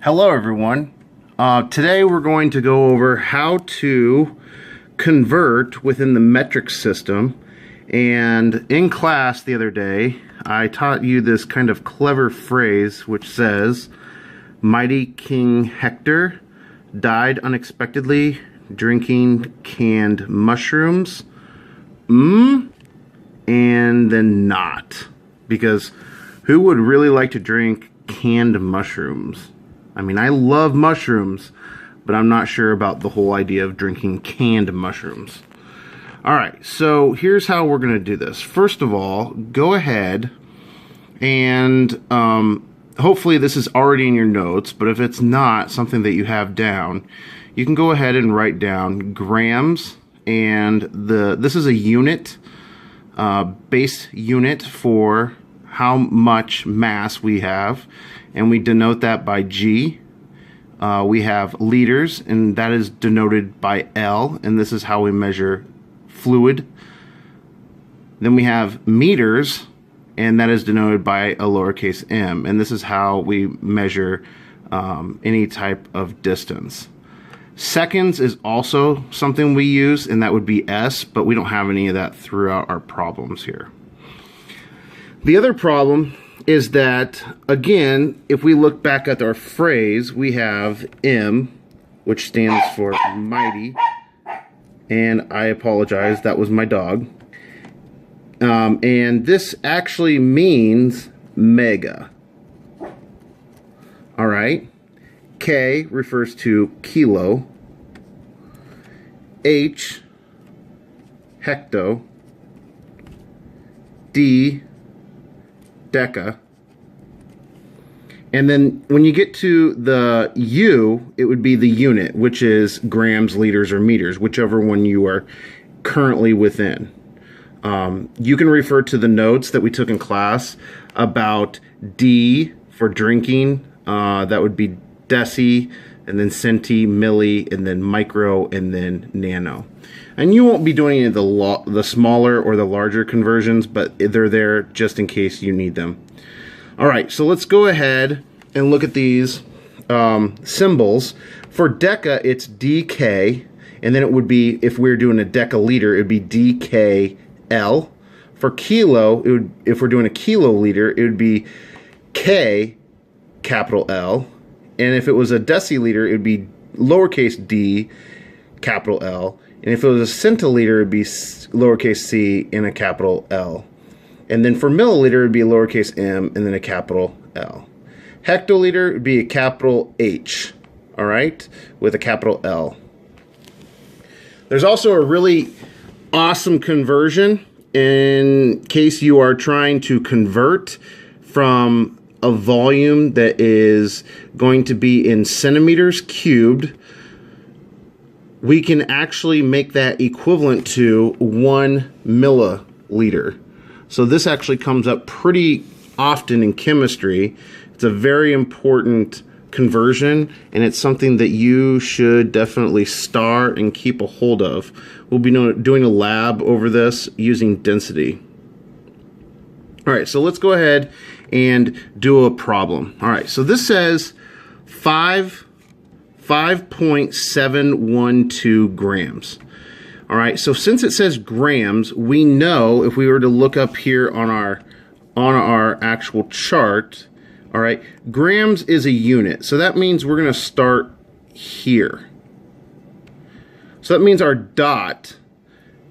Hello everyone. Today we're going to go over how to convert within the metric system. And in class the other day I taught you this kind of clever phrase which says, "Mighty King Hector died unexpectedly drinking canned mushrooms." And then not. Because who would really like to drink canned mushrooms? I mean, I love mushrooms, but I'm not sure about the whole idea of drinking canned mushrooms. Alright, so here's how we're going to do this. First of all, go ahead and hopefully this is already in your notes, but if it's not something that you have down, you can go ahead and write down grams, and this is a unit, base unit for how much mass we have, and we denote that by G. We have liters, and that is denoted by L, and this is how we measure fluid. Then we have meters, and that is denoted by a lowercase m, and this is how we measure any type of distance. Seconds is also something we use, and that would be S, but we don't have any of that throughout our problems here. The other problem is that, again, if we look back at our phrase, we have M, which stands for mighty, and I apologize, that was my dog. And this actually means mega. Alright, K refers to kilo, H, hecto, D, deca, and then when you get to the U, it would be the unit, which is grams, liters, or meters, whichever one you are currently within. You can refer to the notes that we took in class about D for drinking. That would be deci, and then centi, milli, and then micro, and then nano. And you won't be doing any of the smaller or the larger conversions, but they're there just in case you need them. Alright, so let's go ahead and look at these symbols. For deca, it's dk, and then it would be, if we were doing a decaliter, it would be dkl. For kilo, if we're doing a kiloliter, it would be k, capital L. And if it was a deciliter, it would be lowercase d, capital L. And if it was a centiliter, it would be lowercase c and a capital L. And then for milliliter, it would be a lowercase m and then a capital L. Hectoliter would be a capital H, all right, with a capital L. There's also a really awesome conversion in case you are trying to convert from a volume that is going to be in centimeters cubed. We can actually make that equivalent to 1 milliliter. So this actually comes up pretty often in chemistry. It's a very important conversion, and it's something that you should definitely star and keep a hold of. We'll be doing a lab over this using density. Alright, so let's go ahead and do a problem. Alright, so this says 5.712 grams. Alright, so since it says grams, we know if we were to look up here on our actual chart, alright, grams is a unit. So that means we're going to start here. So that means our dot,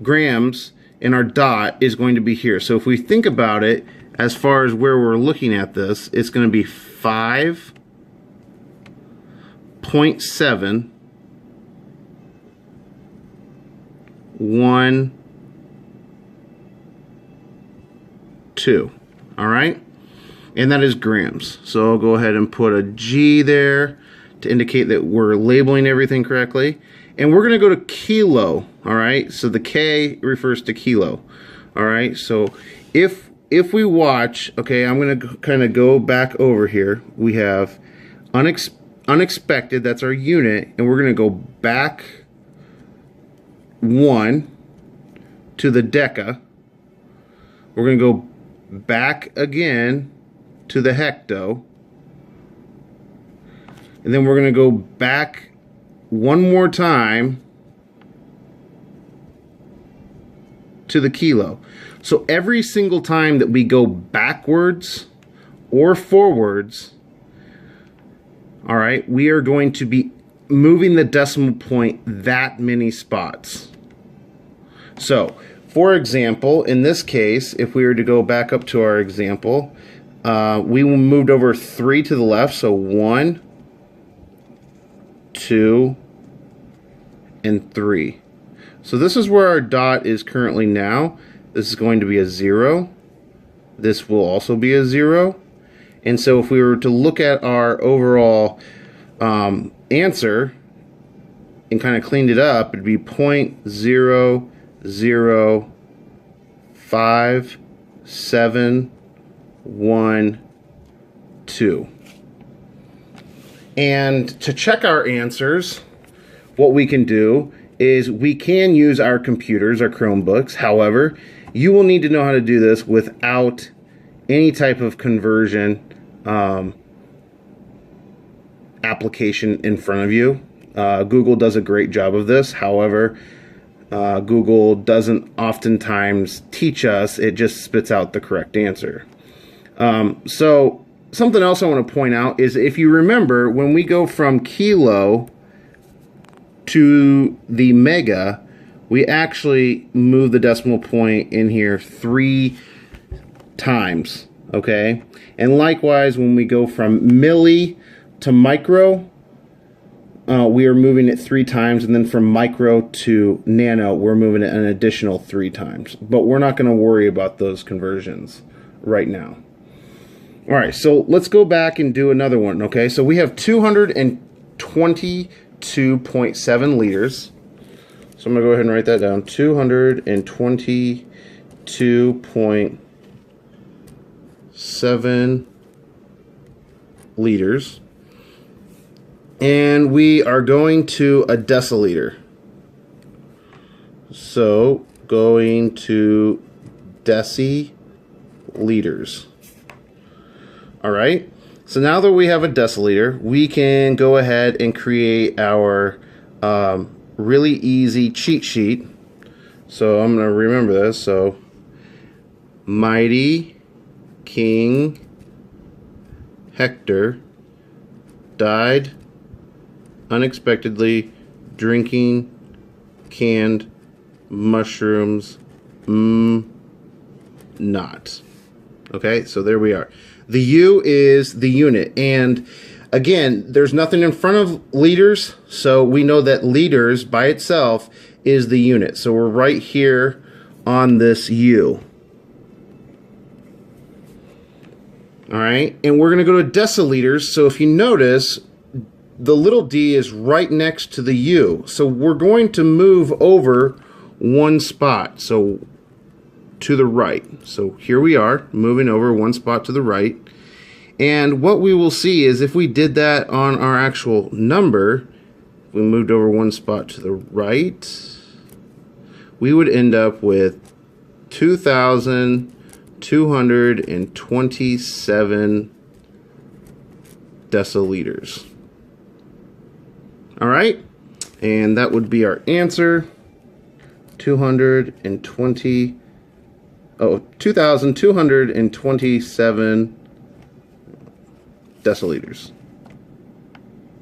grams, and our dot is going to be here. So if we think about it, as far as where we're looking at this, it's going to be 5.712. All right, and that is grams. So I'll go ahead and put a G there to indicate that we're labeling everything correctly. And we're going to go to kilo. All right, so the K refers to kilo. All right, so if we watch, okay, I'm going to kind of go back over here. We have unexpected, that's our unit, and we're going to go back 1 to the deca. We're going to go back again to the hecto. And then we're going to go back one more time to the kilo. So every single time that we go backwards or forwards, all right, we are going to be moving the decimal point that many spots. So, for example, in this case, if we were to go back up to our example, we moved over 3 to the left, so 1, 2, and 3. So this is where our dot is currently now. This is going to be a 0. This will also be a 0. And so if we were to look at our overall answer and kind of cleaned it up, it'd be 0.00571 And to check our answers, what we can do is we can use our computers, our Chromebooks. However, you will need to know how to do this without any type of conversion application in front of you. Google does a great job of this. However, Google doesn't oftentimes teach us. It just spits out the correct answer. So something else I want to point out is, if you remember, when we go from kilo to the mega, we actually move the decimal point in here 3 times, okay? And likewise, when we go from milli to micro, we are moving it 3 times, and then from micro to nano, we're moving it an additional 3 times. But we're not going to worry about those conversions right now. All right, so let's go back and do another one, okay? So we have 222.7 liters. So I'm going to go ahead and write that down. 222.7 liters. And we are going to a deciliter. So going to deciliters. All right. So now that we have a deciliter, we can go ahead and create our really easy cheat sheet. So I'm going to remember this. So Mighty King Hector died unexpectedly drinking canned mushrooms. Not. Okay, so there we are. The U is the unit, and again, there's nothing in front of liters, so we know that liters by itself is the unit. So we're right here on this U. All right, and we're going to go to deciliters. So if you notice, the little d is right next to the U. So we're going to move over 1 spot, so to the right. So here we are, moving over 1 spot to the right. And what we will see is, if we did that on our actual number, we moved over 1 spot to the right, we would end up with 2,227 deciliters. All right, and that would be our answer. 2,227 deciliters.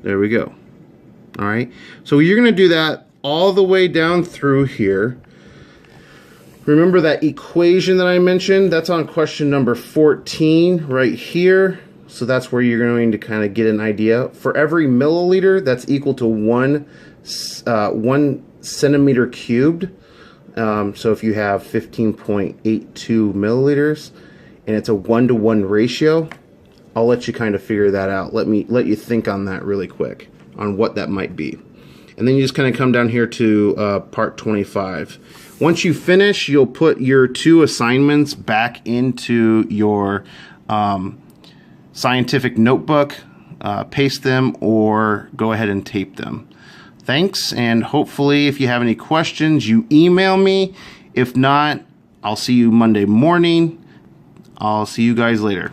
There we go. All right, so you're going to do that all the way down through here. Remember that equation that I mentioned? That's on question number 14 right here. So that's where you're going to kind of get an idea. For every milliliter, that's equal to 1 centimeter cubed. So if you have 15.82 milliliters and it's a 1-to-1 ratio, I'll let you kind of figure that out. Let you think on that really quick on what that might be. And then you just kind of come down here to part 25. Once you finish, you'll put your 2 assignments back into your scientific notebook, paste them, or go ahead and tape them. Thanks, and hopefully if you have any questions, you email me. If not, I'll see you Monday morning. I'll see you guys later.